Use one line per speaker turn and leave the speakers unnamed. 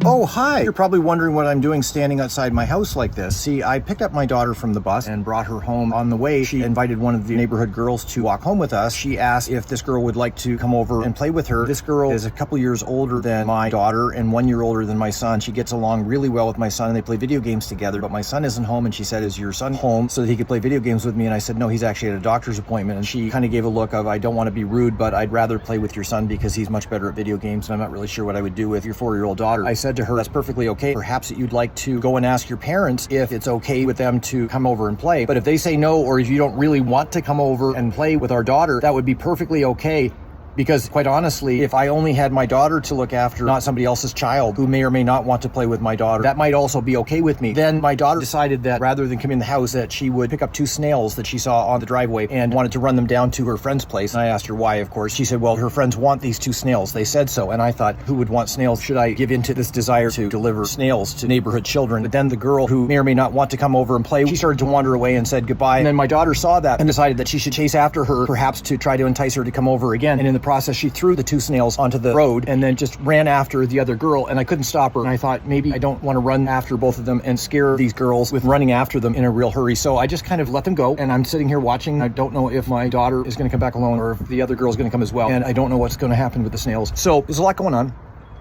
Oh, hi. You're probably wondering what I'm doing standing outside my house like this. See, I picked up my daughter from the bus and brought her home. On the way, she invited one of the neighborhood girls to walk home with us. She asked if this girl would like to come over and play with her. This girl is a couple years older than my daughter and 1 year older than my son. She gets along really well with my son and they play video games together, but my son isn't home, and she said, "Is your son home so that he could play video games with me?" And I said, "No, he's actually at a doctor's appointment." And she kind of gave a look of, "I don't want to be rude, but I'd rather play with your son because he's much better at video games, and I'm not really sure what I would do with your 4-year-old daughter." I said to her, "That's perfectly okay. Perhaps that you'd like to go and ask your parents if it's okay with them to come over and play. But if they say no, or if you don't really want to come over and play with our daughter, that would be perfectly okay. Because quite honestly, if I only had my daughter to look after, not somebody else's child who may or may not want to play with my daughter, that might also be okay with me." Then my daughter decided that rather than come in the house, that she would pick up 2 snails that she saw on the driveway and wanted to run them down to her friend's place. And I asked her why, of course. She said, "Well, her friends want these 2 snails. They said so." And I thought, who would want snails? Should I give in to this desire to deliver snails to neighborhood children? But then the girl who may or may not want to come over and play, she started to wander away and said goodbye. And then my daughter saw that and decided that she should chase after her, perhaps to try to entice her to come over again. And in the process, she threw the 2 snails onto the road and then just ran after the other girl, and I couldn't stop her. And I thought, maybe I don't want to run after both of them and scare these girls with running after them in a real hurry. So I just kind of let them go, and I'm sitting here watching. I don't know if my daughter is going to come back alone or if the other girl is going to come as well, and I don't know what's going to happen with the snails. So there's a lot going on.